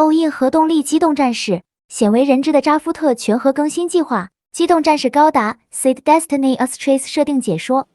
欧印核动力机动战士，鲜为人知的扎夫特全核更新计划，机动战士高达 Seed Destiny Astrace 设定解说，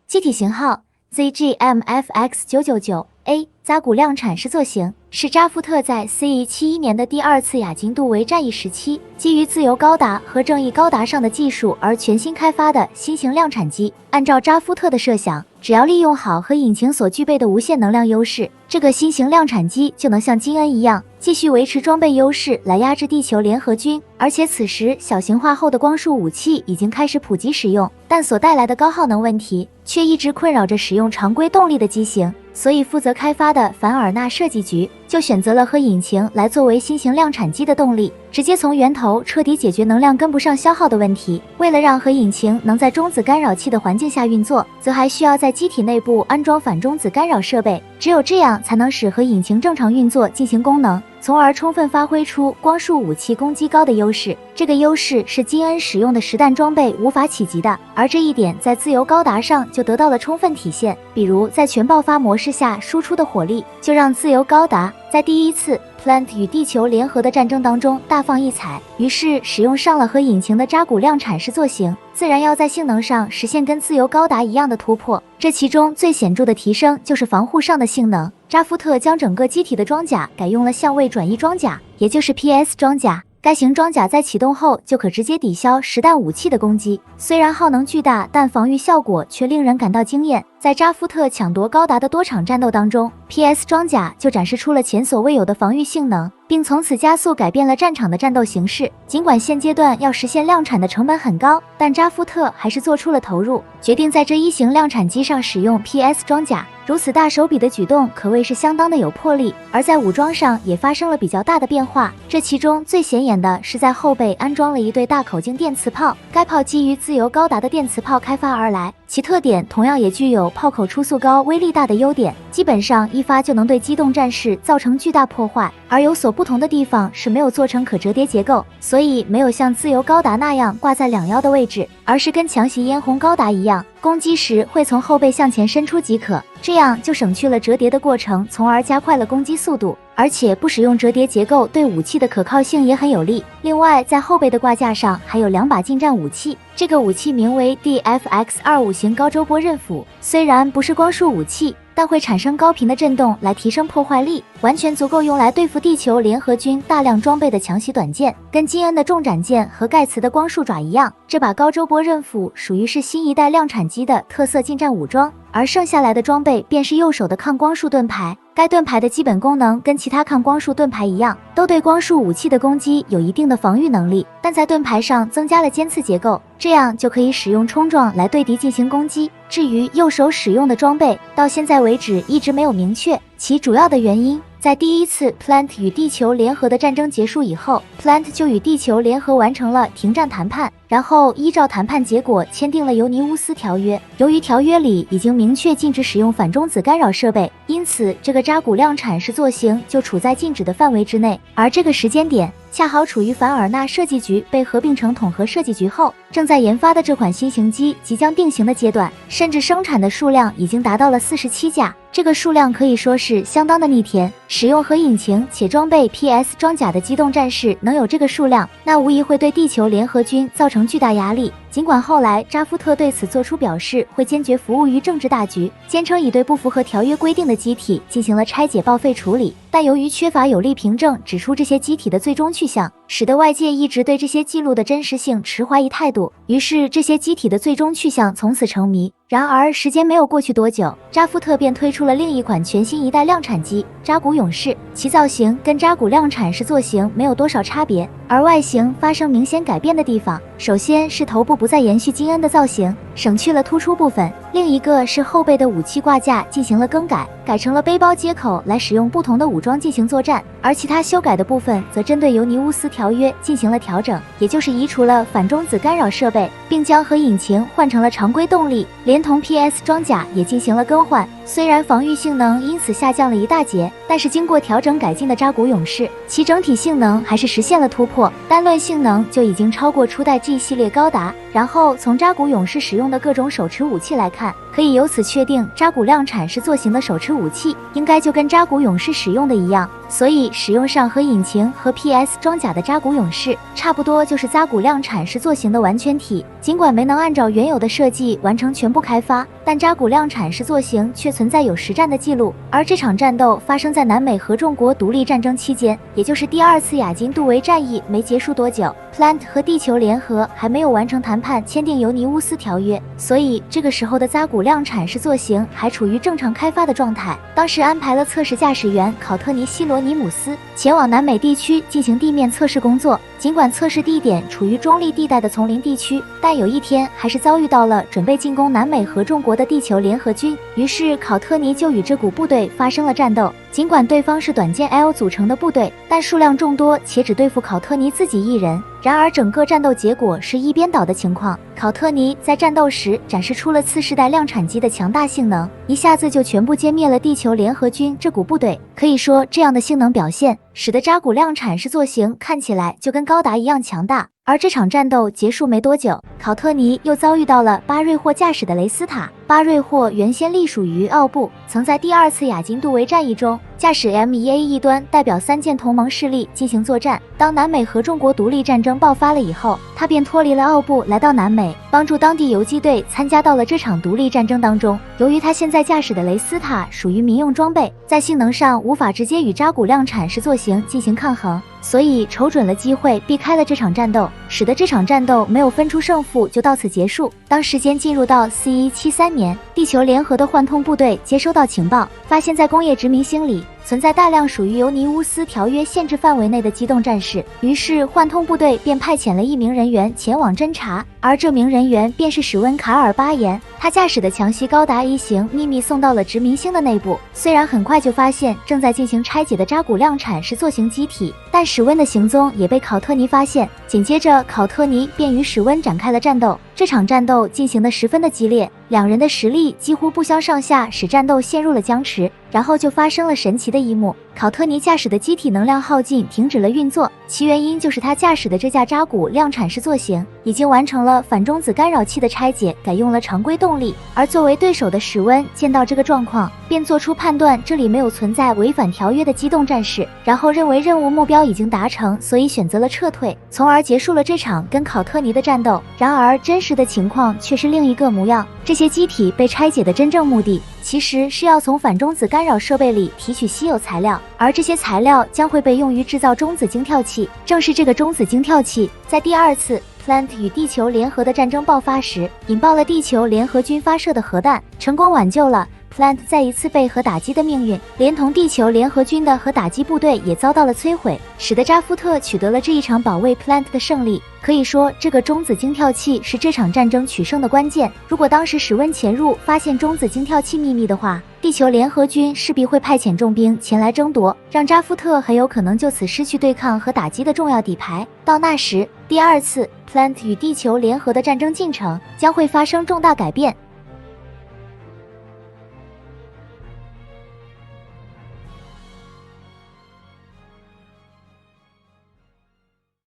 机体型号 ZGMFX999A， 扎古量产时作型，是扎夫特在 CE71 年的第二次亚金度为战役时期，基于自由高达和正义高达上的技术而全新开发的新型量产机。按照扎夫特的设想，只要利用好核引擎所具备的无限能量优势，这个新型量产机就能像金恩一样，继续维持装备优势来压制地球联合军。而且此时小型化后的光束武器已经开始普及使用，但所带来的高耗能问题却一直困扰着使用常规动力的机型。所以负责开发的凡尔纳设计局就选择了核引擎来作为新型量产机的动力，直接从源头彻底解决能量跟不上消耗的问题。为了让核引擎能在中子干扰器的环境下运作，则还需要在机体内部安装反中子干扰设备，只有这样才能使核引擎正常运作进行功能，从而充分发挥出光束武器攻击高的优势。这个优势是金恩使用的实弹装备无法企及的，而这一点在自由高达上就得到了充分体现。比如在全爆发模式下输出的火力，就让自由高达在第一次 Plant 与地球联合的战争当中大放异彩。于是使用上了核引擎的扎古量产时作型，自然要在性能上实现跟自由高达一样的突破。这其中最显著的提升就是防护上的性能。扎夫特将整个机体的装甲改用了相位转移装甲，也就是 PS 装甲。该型装甲在启动后就可直接抵消实弹武器的攻击，虽然耗能巨大，但防御效果却令人感到惊艳。在扎夫特抢夺高达的多场战斗当中， PS 装甲就展示出了前所未有的防御性能，并从此加速改变了战场的战斗形势。尽管现阶段要实现量产的成本很高，但扎夫特还是做出了投入，决定在这一型量产机上使用 PS 装甲。如此大手笔的举动可谓是相当的有魄力，而在武装上也发生了比较大的变化。这其中最显眼的是在后背安装了一对大口径电磁炮，该炮基于自由高达的电磁炮开发而来，其特点同样也具有炮口初速高、威力大的优点，基本上一发就能对机动战士造成巨大破坏。而有所不同的地方是没有做成可折叠结构，所以没有像自由高达那样挂在两腰的位置，而是跟强袭嫣红高达一样，攻击时会从后背向前伸出即可，这样就省去了折叠的过程，从而加快了攻击速度。而且不使用折叠结构对武器的可靠性也很有利。另外在后背的挂架上还有2把近战武器，这个武器名为 DFX25 型高周波刃斧，虽然不是光束武器，但会产生高频的震动来提升破坏力，完全足够用来对付地球联合军大量装备的强袭短剑。跟金恩的重斩剑和盖茨的光束爪一样，这把高周波刃斧属于是新一代量产机的特色近战武装，而剩下来的装备便是右手的抗光束盾牌。该盾牌的基本功能跟其他抗光束盾牌一样，都对光束武器的攻击有一定的防御能力，但在盾牌上增加了尖刺结构，这样就可以使用冲撞来对敌进行攻击。至于右手使用的装备，到现在为止一直没有明确，其主要的原因在第一次 Plant 与地球联合的战争结束以后， Plant 就与地球联合完成了停战谈判，然后依照谈判结果签订了尤尼乌斯条约。由于条约里已经明确禁止使用反中子干扰设备，因此这个扎古量产时作型就处在禁止的范围之内。而这个时间点恰好处于凡尔纳设计局被合并成统合设计局后，正在研发的这款新型机即将定型的阶段，甚至生产的数量已经达到了47架，这个数量可以说是相当的逆天。使用核引擎且装备 PS 装甲的机动战士能有这个数量，那无疑会对地球联合军造成巨大压力。尽管后来扎夫特对此做出表示，会坚决服务于政治大局，坚称已对不符合条约规定的机体进行了拆解报废处理，但由于缺乏有力凭证指出这些机体的最终去向，使得外界一直对这些记录的真实性持怀疑态度，于是这些机体的最终去向从此成谜。然而时间没有过去多久，扎夫特便推出了另一款全新一代量产机扎古勇士，其造型跟扎古量产时作型没有多少差别，而外形发生明显改变的地方，首先是头部不再延续金恩的造型，省去了突出部分，另一个是后背的武器挂架进行了更改，改成了背包接口来使用不同的武装进行作战，而其他修改的部分则针对尤尼乌斯条约进行了调整，也就是移除了反中子干扰设备，并将核引擎换成了常规动力，连同 PS 装甲也进行了更换。虽然防御性能因此下降了一大截，但是经过调整改进的扎古勇士，其整体性能还是实现了突破，单论性能就已经超过初代 G 系列高达，然后从扎古勇士使用的各种手持武器来看，可以由此确定扎古量产是做型的手持武器，应该就跟扎古勇士使用的一样。所以使用上核引擎和 PS 装甲的扎古勇士，差不多就是扎古量产是做型的完全体。尽管没能按照原有的设计完成全部开发，但扎古量产是做型却存在有实战的记录。而这场战斗发生在南美合众国独立战争期间，也就是第2次亚金杜维战役没结束多久。Plant 和地球联合还没有完成谈判签订尤尼乌斯条约，所以这个时候的扎古量产是做型还处于正常开发的状态。当时安排了测试驾驶员考特尼西罗尼姆斯前往南美地区进行地面测试工作，尽管测试地点处于中立地带的丛林地区，但有一天还是遭遇到了准备进攻南美合众国的地球联合军，于是考特尼就与这股部队发生了战斗。尽管对方是短剑 L 组成的部队，但数量众多且只对付考特尼自己一人。然而整个战斗结果是一边倒的情况，考特尼在战斗时展示出了次世代量产机的强大性能，一下子就全部歼灭了地球联合军这股部队。可以说这样的性能表现使得扎古量产是做型看起来就跟高达一样强大。而这场战斗结束没多久，考特尼又遭遇到了巴瑞霍驾驶的雷斯塔。巴瑞霍原先隶属于奥布，曾在第2次亚金杜维战役中驾驶 MEA 一端代表3件同盟势力进行作战。当南美合众国独立战争爆发了以后，他便脱离了奥布，来到南美，帮助当地游击队参加到了这场独立战争当中。由于他现在驾驶的雷斯塔属于民用装备，在性能上无法直接与扎古量产是做型进行抗衡，所以瞅准了机会避开了这场战斗，使得这场战斗没有分出胜负就到此结束。当时间进入到C173年，地球联合的幻痛部队接收到情报，发现在工业殖民星里存在大量属于尤尼乌斯条约限制范围内的机动战士，于是幻痛部队便派遣了1名人员前往侦查，而这名人员便是史温卡尔巴彦。他驾驶的强袭高达1型秘密送到了殖民星的内部，虽然很快就发现正在进行拆解的扎古量产是做型机体，但史温的行踪也被考特尼发现。紧接着考特尼便与史温展开了战斗，这场战斗进行得十分的激烈，两人的实力几乎不相上下，使战斗陷入了僵持。然后就发生了神奇的一幕，考特尼驾驶的机体能量耗尽，停止了运作，其原因就是他驾驶的这架扎古量产式做型已经完成了反中子干扰器的拆解，改用了常规动力。而作为对手的史温见到这个状况，便做出判断，这里没有存在违反条约的机动战士，然后认为任务目标已经达成，所以选择了撤退，从而结束了这场跟考特尼的战斗。然而真实的情况却是另一个模样，这些机体被拆解的真正目的其实是要从反中子干扰设备里提取稀有材料，而这些材料将会被用于制造中子晶跳器。正是这个中子晶跳器，在第2次Plant 与地球联合的战争爆发时，引爆了地球联合军发射的核弹，成功挽救了Plant 再一次被核打击的命运，连同地球联合军的核打击部队也遭到了摧毁，使得扎夫特取得了这一场保卫 Plant 的胜利。可以说，这个中子晶跳器是这场战争取胜的关键。如果当时史温潜入发现中子晶跳器秘密的话，地球联合军势必会派遣重兵前来争夺，让扎夫特很有可能就此失去对抗和打击的重要底牌。到那时，第2次Plant 与地球联合的战争进程将会发生重大改变。